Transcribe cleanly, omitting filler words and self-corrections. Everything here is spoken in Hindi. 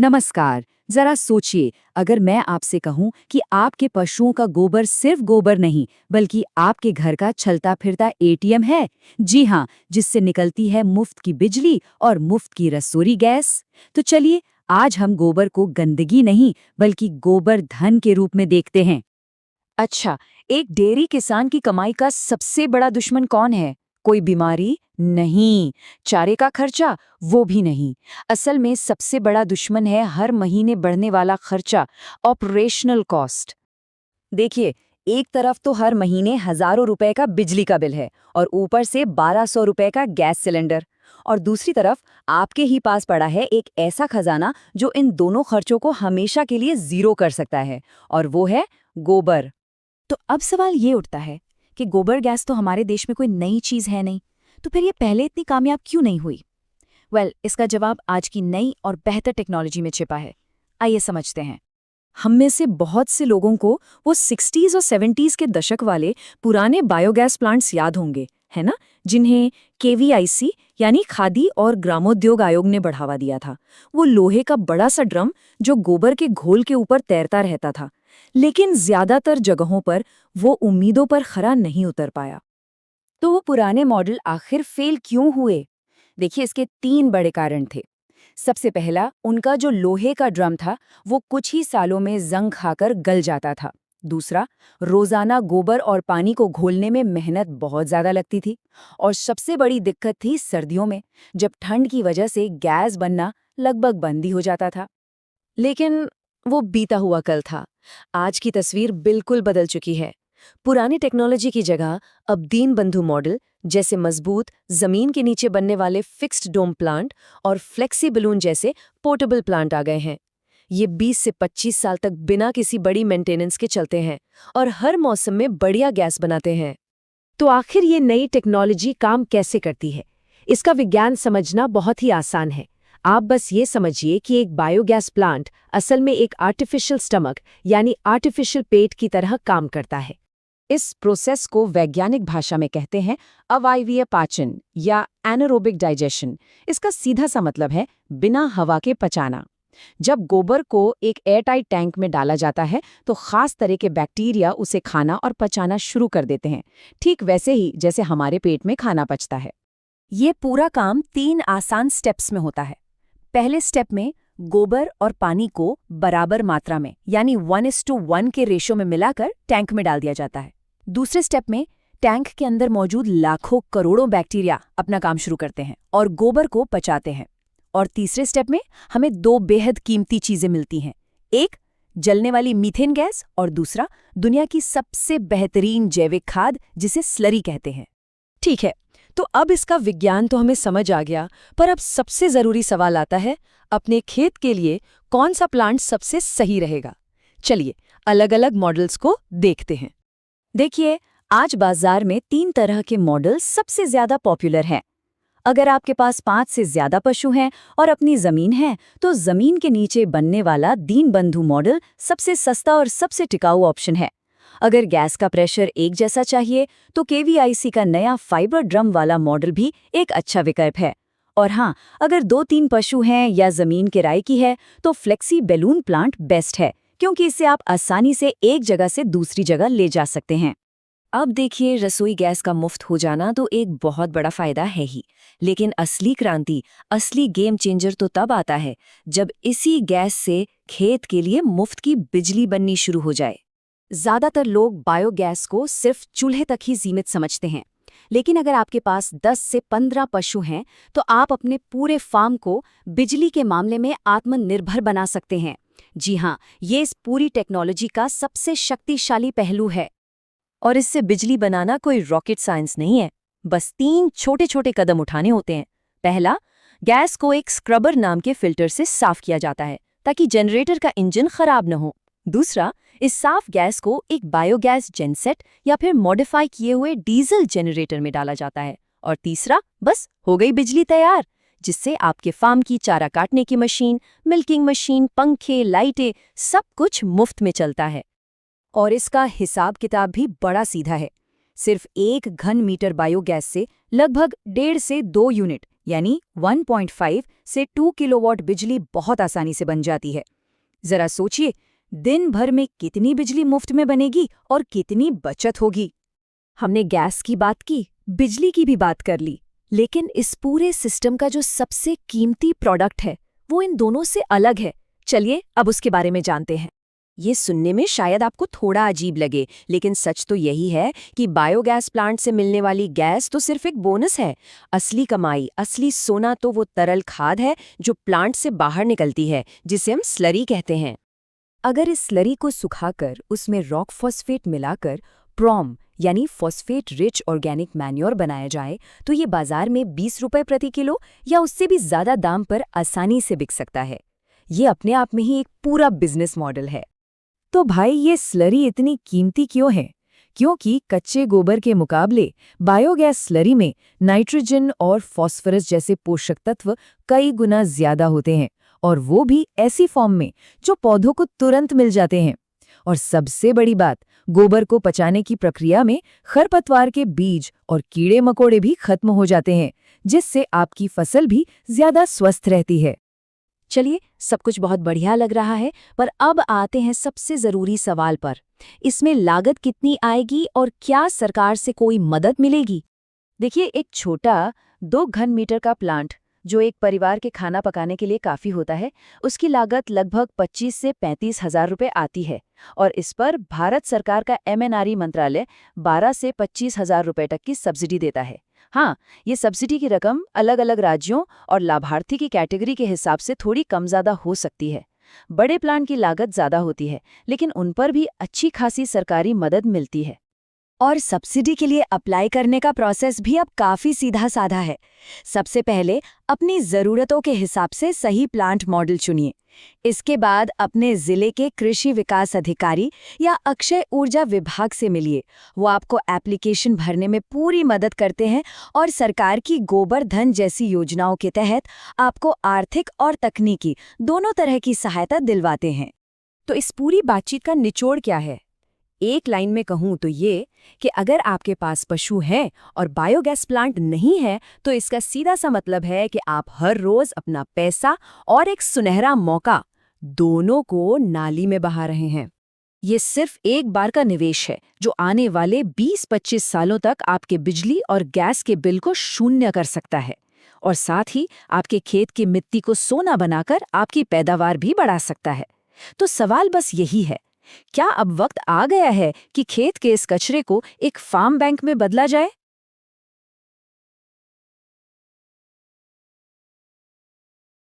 नमस्कार। जरा सोचिए, अगर मैं आपसे कहूं कि आपके पशुओं का गोबर सिर्फ गोबर नहीं बल्कि आपके घर का चलता फिरता एटीएम है। जी हाँ, जिससे निकलती है मुफ्त की बिजली और मुफ्त की रसोई गैस। तो चलिए, आज हम गोबर को गंदगी नहीं बल्कि गोबर धन के रूप में देखते हैं। अच्छा, एक डेयरी किसान की कमाई का सबसे बड़ा दुश्मन कौन है? कोई बीमारी? नहीं। चारे का खर्चा? वो भी नहीं। असल में सबसे बड़ा दुश्मन है हर महीने बढ़ने वाला खर्चा, ऑपरेशनल कॉस्ट। देखिए, एक तरफ तो हर महीने हजारों रुपए का बिजली का बिल है और ऊपर से 1200 रुपए का गैस सिलेंडर। और दूसरी तरफ आपके ही पास पड़ा है एक ऐसा खजाना जो इन दोनों खर्चों को हमेशा के लिए जीरो कर सकता है, और वो है गोबर। तो अब सवाल ये उठता है कि गोबर गैस तो हमारे देश में कोई नई चीज है नहीं, तो फिर ये पहले इतनी कामयाब क्यों नहीं हुई? इसका जवाब आज की नई और बेहतर टेक्नोलॉजी में छिपा है। आइए समझते हैं। हम में से बहुत से लोगों को वो 60s और 70s के दशक वाले पुराने बायोगैस प्लांट्स याद होंगे, है ना, जिन्हें केवीआईसी यानी खादी और ग्रामोद्योग आयोग ने बढ़ावा दिया था। वो लोहे का बड़ा सा ड्रम जो गोबर के घोल के ऊपर तैरता रहता था, लेकिन ज्यादातर जगहों पर वो उम्मीदों पर खरा नहीं उतर पाया। तो वो पुराने मॉडल आखिर फेल क्यों हुए? देखिए, इसके 3 बड़े कारण थे। सबसे पहला, उनका जो लोहे का ड्रम था वो कुछ ही सालों में जंग खाकर गल जाता था। दूसरा, रोजाना गोबर और पानी को घोलने में मेहनत बहुत ज्यादा लगती थी। और सबसे बड़ी दिक्कत थी सर्दियों में, जब ठंड की वजह से गैस बनना लगभग बंद ही हो जाता था। लेकिन वो बीता हुआ कल था। आज की तस्वीर बिल्कुल बदल चुकी है। पुरानी टेक्नोलॉजी की जगह अब दीनबंधु मॉडल जैसे मजबूत जमीन के नीचे बनने वाले फिक्स्ड डोम प्लांट और फ्लेक्सी बलून जैसे पोर्टेबल प्लांट आ गए हैं। ये 20 से 25 साल तक बिना किसी बड़ी मेंटेनेंस के चलते हैं और हर मौसम में बढ़िया गैस बनाते हैं। तो आखिर ये नई टेक्नोलॉजी काम कैसे करती है? इसका विज्ञान समझना बहुत ही आसान है। आप बस ये समझिए कि एक बायोगैस प्लांट असल में एक आर्टिफिशियल स्टमक यानी आर्टिफिशियल पेट की तरह काम करता है। इस प्रोसेस को वैज्ञानिक भाषा में कहते हैं अवायवीय पाचन या एनारोबिक डाइजेशन। इसका सीधा सा मतलब है बिना हवा के पचाना। जब गोबर को एक एयरटाइट टैंक में डाला जाता है तो खास तरह के बैक्टीरिया उसे खाना और पचाना शुरू कर देते हैं, ठीक वैसे ही जैसे हमारे पेट में खाना पचता है। ये पूरा काम 3 आसान स्टेप्स में होता है। पहले स्टेप में गोबर और पानी को बराबर मात्रा में यानी 1:1 के रेशो में मिलाकर टैंक में डाल दिया जाता है। दूसरे स्टेप में टैंक के अंदर मौजूद लाखों करोड़ों बैक्टीरिया अपना काम शुरू करते हैं और गोबर को पचाते हैं। और तीसरे स्टेप में हमें 2 बेहद कीमती चीजें मिलती हैं, एक जलने वाली मीथेन गैस और दूसरा दुनिया की सबसे बेहतरीन जैविक खाद जिसे स्लरी कहते हैं। ठीक है, तो अब इसका विज्ञान तो हमें समझ आ गया, पर अब सबसे जरूरी सवाल आता है, अपने खेत के लिए कौन सा प्लांट सबसे सही रहेगा? चलिए अलग अलग मॉडल्स को देखते हैं। देखिए, आज बाजार में 3 तरह के मॉडल सबसे ज्यादा पॉपुलर हैं। अगर आपके पास 5 से ज्यादा पशु हैं और अपनी जमीन है तो जमीन के नीचे बनने वाला दीनबंधु मॉडल सबसे सस्ता और सबसे टिकाऊ ऑप्शन है। अगर गैस का प्रेशर एक जैसा चाहिए तो केवीआईसी का नया फाइबर ड्रम वाला मॉडल भी एक अच्छा विकल्प है। और हाँ, अगर 2-3 पशु हैं या जमीन किराए की है तो फ्लेक्सी बैलून प्लांट बेस्ट है, क्योंकि इससे आप आसानी से एक जगह से दूसरी जगह ले जा सकते हैं। अब देखिए, रसोई गैस का मुफ्त हो जाना तो एक बहुत बड़ा फायदा है ही, लेकिन असली क्रांति, असली गेम चेंजर तो तब आता है जब इसी गैस से खेत के लिए मुफ्त की बिजली बननी शुरू हो जाए। ज्यादातर लोग बायोगैस को सिर्फ चूल्हे तक ही सीमित समझते हैं, लेकिन अगर आपके पास 10 से 15 पशु हैं तो आप अपने पूरे फार्म को बिजली के मामले में आत्मनिर्भर बना सकते हैं। जी हाँ, ये इस पूरी टेक्नोलॉजी का सबसे शक्तिशाली पहलू है। और इससे बिजली बनाना कोई रॉकेट साइंस नहीं है, बस 3 छोटे छोटे कदम उठाने होते हैं। पहला, गैस को एक स्क्रबर नाम के फिल्टर से साफ किया जाता है ताकि जनरेटर का इंजन खराब न हो। दूसरा, इस साफ गैस को एक बायोगैस जेनसेट या फिर मॉडिफाई किए हुए डीजल जनरेटर में डाला जाता है। और तीसरा, बस हो गई बिजली तैयार, जिससे आपके फार्म की चारा काटने की मशीन, मिल्किंग मशीन, पंखे, लाइटें सब कुछ मुफ्त में चलता है। और इसका हिसाब किताब भी बड़ा सीधा है। सिर्फ 1 घन मीटर बायोगैस से लगभग 1.5 से 2 यूनिट यानी 1.5 से 2 किलोवाट बिजली बहुत आसानी से बन जाती है। जरा सोचिए, दिन भर में कितनी बिजली मुफ्त में बनेगी और कितनी बचत होगी। हमने गैस की बात की, बिजली की भी बात कर ली, लेकिन इस पूरे सिस्टम का जो सबसे कीमती प्रोडक्ट है वो इन दोनों से अलग है। चलिए अब उसके बारे में जानते हैं। ये सुनने में शायद आपको थोड़ा अजीब लगे, लेकिन सच तो यही है कि बायोगैस प्लांट से मिलने वाली गैस तो सिर्फ एक बोनस है। असली कमाई, असली सोना तो वो तरल खाद है जो प्लांट से बाहर निकलती है, जिसे हम स्लरी कहते हैं। अगर इस स्लरी को सुखाकर उसमें रॉक फॉस्फेट मिलाकर प्रॉम यानी फॉस्फेट रिच ऑर्गेनिक मैन्योर बनाया जाए तो ये बाजार में 20 रुपए प्रति किलो या उससे भी ज्यादा दाम पर आसानी से बिक सकता है। ये अपने आप में ही एक पूरा बिजनेस मॉडल है। तो भाई, ये स्लरी इतनी कीमती क्यों है? क्योंकि कच्चे गोबर के मुकाबले बायोगैस स्लरी में नाइट्रोजन और फॉस्फोरस जैसे पोषक तत्व कई गुना ज्यादा होते हैं, और वो भी ऐसी फॉर्म में जो पौधों को तुरंत मिल जाते हैं। और सबसे बड़ी बात, गोबर को पचाने की प्रक्रिया में खरपतवार के बीज और कीड़े मकोड़े भी खत्म हो जाते हैं, जिससे आपकी फसल भी ज्यादा स्वस्थ रहती है। चलिए, सब कुछ बहुत बढ़िया लग रहा है, पर अब आते हैं सबसे जरूरी सवाल पर। इसमें लागत कितनी आएगी और क्या सरकार से कोई मदद मिलेगी? देखिए, एक छोटा 2 घन मीटर का प्लांट जो एक परिवार के खाना पकाने के लिए काफी होता है, उसकी लागत लगभग 25 से 35 हजार रुपये आती है, और इस पर भारत सरकार का MNRE मंत्रालय 12 से 25 हजार रुपये तक की सब्सिडी देता है। हाँ, ये सब्सिडी की रकम अलग अलग राज्यों और लाभार्थी की कैटेगरी के हिसाब से थोड़ी कम ज़्यादा हो सकती है। बड़े प्लांट की लागत ज़्यादा होती है, लेकिन उन पर भी अच्छी खासी सरकारी मदद मिलती है। और सब्सिडी के लिए अप्लाई करने का प्रोसेस भी अब काफ़ी सीधा साधा है। सबसे पहले अपनी ज़रूरतों के हिसाब से सही प्लांट मॉडल चुनिए। इसके बाद अपने ज़िले के कृषि विकास अधिकारी या अक्षय ऊर्जा विभाग से मिलिए। वो आपको एप्लीकेशन भरने में पूरी मदद करते हैं और सरकार की गोबर धन जैसी योजनाओं के तहत आपको आर्थिक और तकनीकी दोनों तरह की सहायता दिलवाते हैं। तो इस पूरी बातचीत का निचोड़ क्या है? एक लाइन में कहूँ तो ये कि अगर आपके पास पशु हैं और बायोगैस प्लांट नहीं है, तो इसका सीधा सा मतलब है कि आप हर रोज अपना पैसा और एक सुनहरा मौका दोनों को नाली में बहा रहे हैं। ये सिर्फ एक बार का निवेश है जो आने वाले 20-25 सालों तक आपके बिजली और गैस के बिल को शून्य कर सकता है, और साथ ही आपके खेत की मिट्टी को सोना बनाकर आपकी पैदावार भी बढ़ा सकता है। तो सवाल बस यही है, क्या अब वक्त आ गया है कि खेत के इस कचरे को एक फार्म बैंक में बदला जाए?